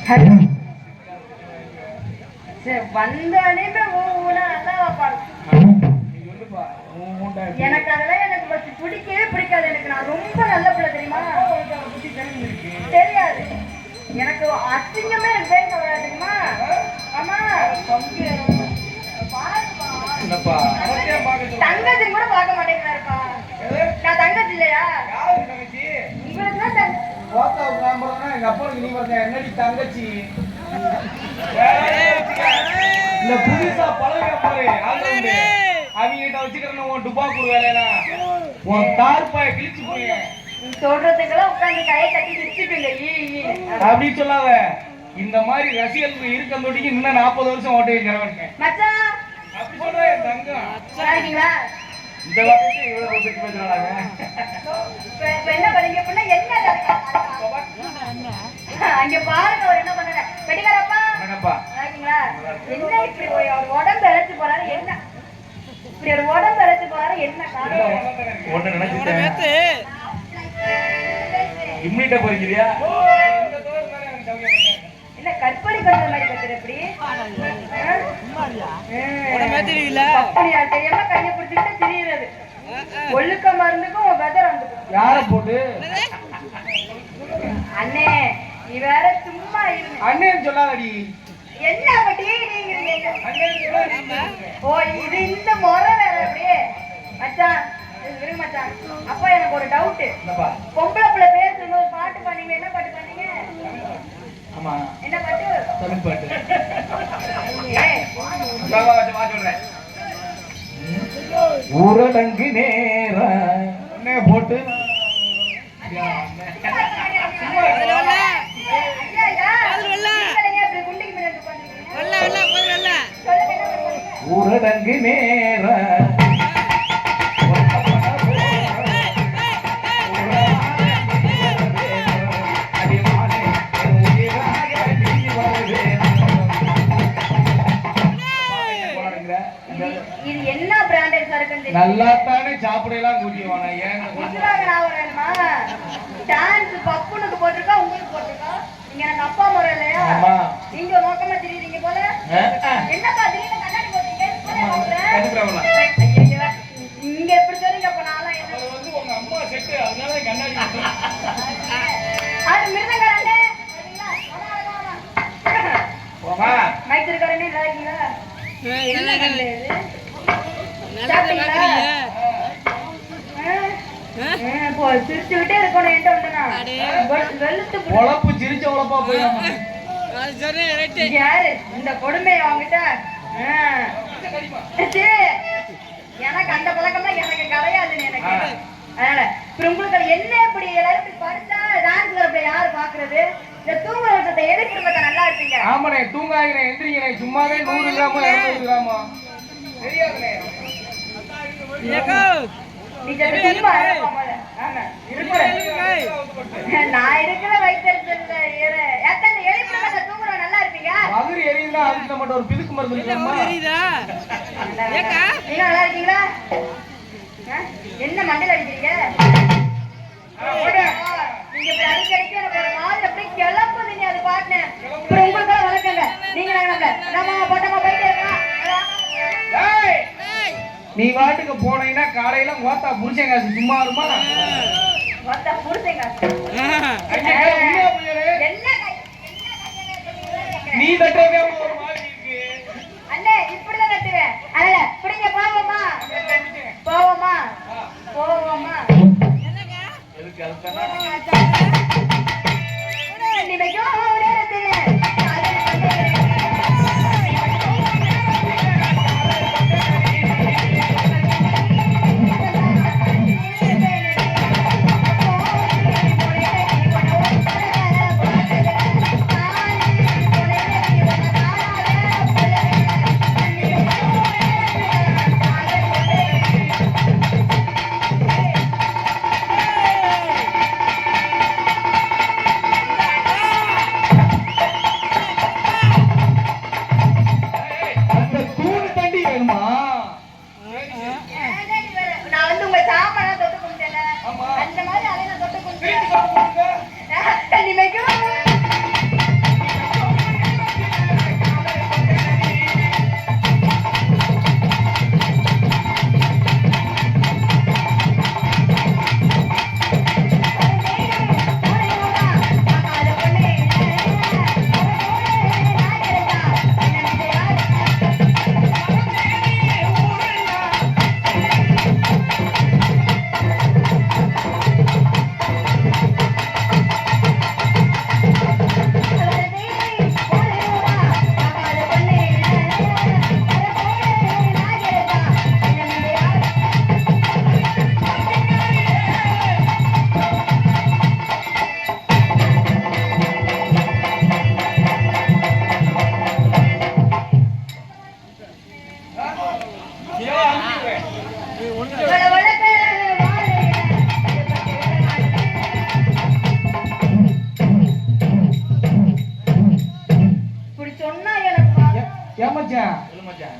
வந்தானே எனக்கு அதெல்லாம் எனக்கு பிடிக்கவே பிடிக்காது. எனக்கு நான் ரொம்ப நல்ல பிள்ளை தெரியுமா? தெரியாது எனக்கு அசிங்கமே எனக்கு பேச வராது தெரியுமா? ஆமா தங்கச்சி கூட பார்க்க மாட்டேங்கிறாருப்பா. நான் தங்கச்சி இல்லையா? என்னடி தங்கச்சி இந்த புதுசா பழக பாரு அவங்க வச்சுக்கிறேன் டுபாக்கூர் வேலையெல்லாம் உன் தார்பாய கிழிச்சு போய் சொல்றதுக்கெல்லாம் உட்காந்து கையை கட்டி வச்சுட்டுங்க அப்படின்னு சொல்லாத. இந்த மாதிரி ரசிகர்கள் இருக்க தொட்டிக்கு இன்னும் 40 வருஷம் ஓட்ட வைக்கிறவன் மச்சான் அப்படி சொல்றேன் தங்கம். இந்த வார்த்தை இவ்வளவு பத்தி பேசுறாங்க. என்ன பண்ணீங்க அப்படின்னா என்ன அங்க பாருங்க அவர் என்ன பண்ணாரு. வெடிகாரப்பா என்னப்பா என்ன இப்படி அவர் உடம்பு இழைச்சு போறாரு? என்ன இப்படி ஒரு உடம்பு இழைச்சு போறாரு? என்ன காரணம்? ஒண்ணு நினைச்சிட்டேன் இம்மிட்ட போறீங்க என்ன கற்பனை பண்ற மாதிரி கத்துற எப்படி அப்படியா தெரியாம கையை பிடிச்சிட்டு திரியுறது. ஒழுக்கமா இருந்துக்கும் வெதர் வந்துக்கும். யார போட்டு அண்ணே நீ வேற சும்மா இரு. அண்ணேன்னு சொல்லாதடி. என்ன பட்டி ஓ இது இந்த முறை வேற அப்படியே மச்சான் விரும்ப மச்சான். அப்ப எனக்கு ஒரு டவுட். பொம்பளை பிள்ளை பேசும்போது பாட்டு பாடுங்க. என்ன பாட்டு பாடுங்க? ஆமா என்ன பாட்டு? தமிழ் பாட்டு. ஊரடங்கு நேர போட்டு ஊரடங்கு நேர இது என்ன பிராண்டட் சரக்கு? நல்லா தானே சாப்பிடலாம் கூட்டிவானா? ஏன் டான்ஸ் பப்புனுக்கு போட்டிருக்கா உங்களுக்கு போட்டிருக்கா? நீங்க எனக்கு அப்பா முறை இல்லையா? நீங்க நோக்கமா தெரியுறீங்க போல. என்னப்பா திடீர்னு கண்ணாடி போட்டீங்க? இங்க எப்படி சொல்றீங்க? அப்ப நான்லாம் என்ன வந்து உங்க அம்மா செட்டு அதனால கண்ணாடி அது மிருதங்கரண்ணே போமா மைத்திருக்காரண்ணே நல்லா இருக்கீங்களா? என்ன கண்ணு சிரிச்சுக்கிட்டே இருக்கணும். என்கிட்ட வந்தனா வெளுத்து உழப்பு சிரிச்ச உழப்பா போயிடாம யாரு இந்த கொடுமையை வாங்கிட்ட? எனக்கு அந்த பழக்கம்லாம் எனக்கு கிடையாதுன்னு எனக்கு. அதனால உங்களுக்கு என்ன இப்படி எல்லாரும் படிச்சா டான்ஸ்ல அப்படி யாரு பாக்குறது? இந்த தூங்குற விஷயத்தை எதுக்கு பார்த்தா நல்லா இருப்பீங்க. ஆமாண்ணே தூங்காகிறேன் எந்திரிக்கிறேன் சும்மாவே 100 கிராமோ 200 கிராமோ தெரியாதுண்ணே. நான் இருக்கிற வயிற்றுல தூங்குற நல்லா இருப்பீங்க. மதுரை எரியுதா? அதுக்கு மட்டும் ஒரு பிதுக்கு மருந்து நீங்க நல்லா இருக்கீங்களா? என்ன மண்டல அடிக்கிறீங்க? நீங்க இப்படி அடிக்கடிக்க எனக்கு ஒரு நாள் எப்படி கிளம்புது? நீ அது பாட்டினேன் உங்களுக்காக வளர்க்கங்க. நீங்க நம்ம போட்டமா போயிட்டே இருக்கலாம். நீ வாட்டுக்கு போனீங்கன்னா காலையில கோத்தா புருஷன் காசு சும்மா இருமா? கோத்தா புருஷன் காசு நீ தட்டவே ஒரு மாதிரி இருக்கு. அண்ணே இப்படிதான் தட்டுவேன். அதனால புடிங்க போவோமா? போவோமா? போவோமா? எதுக்கு அதுக்கு நீங்க ஒரே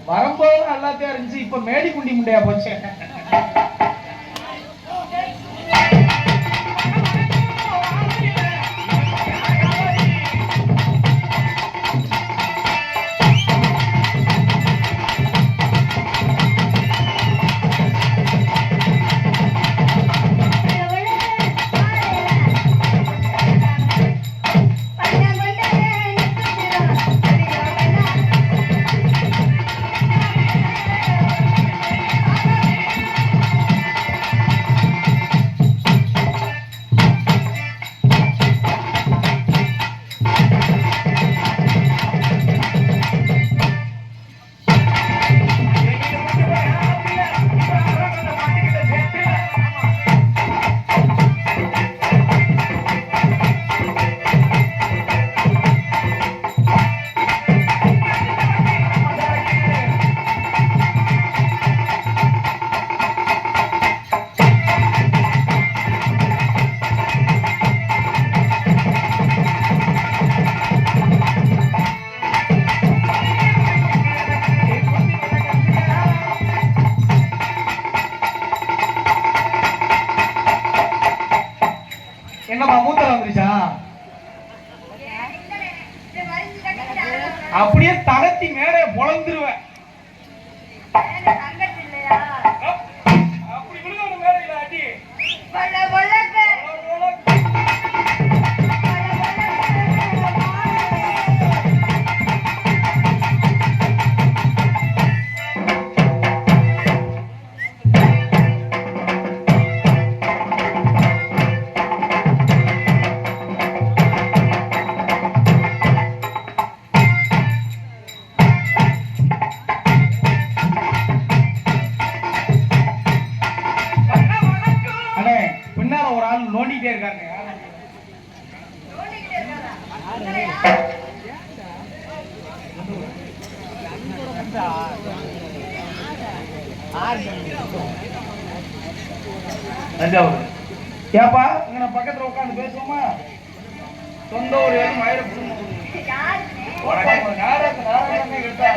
வரும்போது எல்லாத்தையும் இருந்துச்சு, இப்ப மேடி குண்டி முண்டையா போச்சு. என்னம்மா மூத்தல வந்துருச்சா? அப்படியே தளர்த்தி மேலே பொழந்துருவேன். அப்படி விழுகணும் மேடையில அடி. பின்னால ஒரு ஆள் நோண்டிட்டே இருக்காங்க. தஞ்சாவூர் ஏப்பா இங்க பக்கத்துல உட்காந்து பேசுவோமா? சொந்த ஊர் ஏதும் மயிர நாடகமே கேட்டா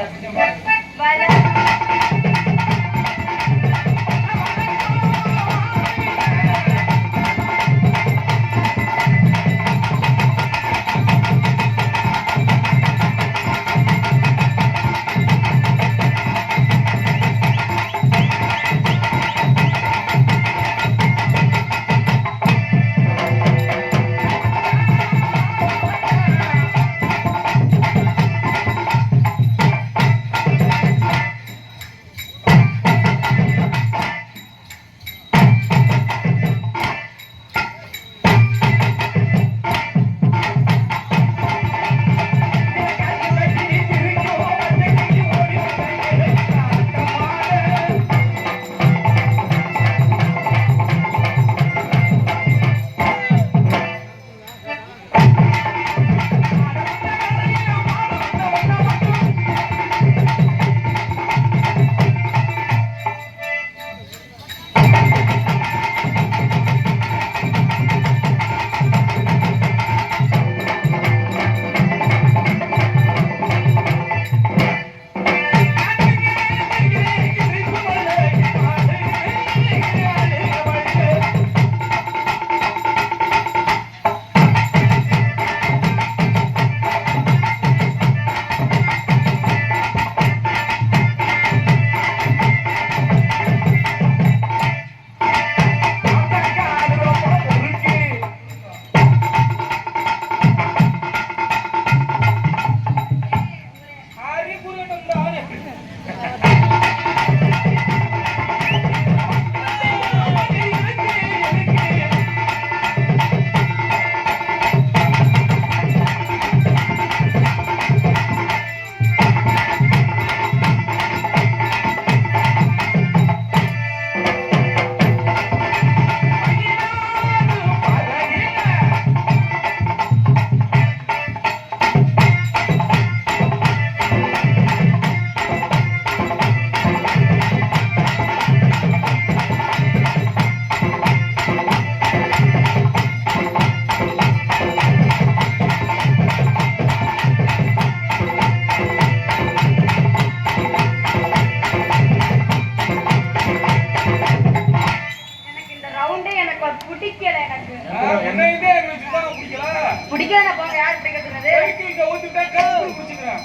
என்ன இதே எங்களுக்கு சுத்தமா பிடிக்கல. பிடிக்கல போங்க, யார் பிடிக்கிறது? சைக்கிள்ல ஊத்திட்டா கால் பிடிச்சிக்கிறேன்.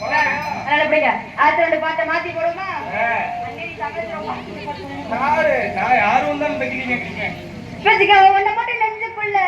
அதனால பிடிக்க. அடுத்த ரெண்டு பாட்டை மாத்தி போடுமா? நான் யாரு வந்தாலும் இந்த கிளி கேட்குறீங்க. பேசிக்க ஒன்ன மட்டும் நெஞ்சுக்குள்ள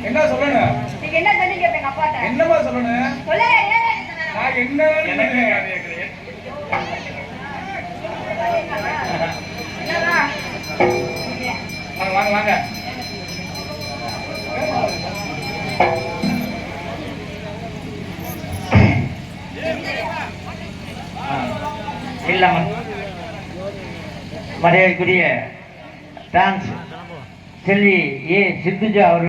என்ன சொல்லணும்? நீங்க என்ன சொன்னீங்க எங்க அப்பாட்ட? என்னமா சொல்லணும்? சொல்ல நான் என்ன வாங்க வாங்க இல்லாம மரியாதைக்குரிய டான்ஸ் செல்வி ஏ சித்துஜா அவர்கள்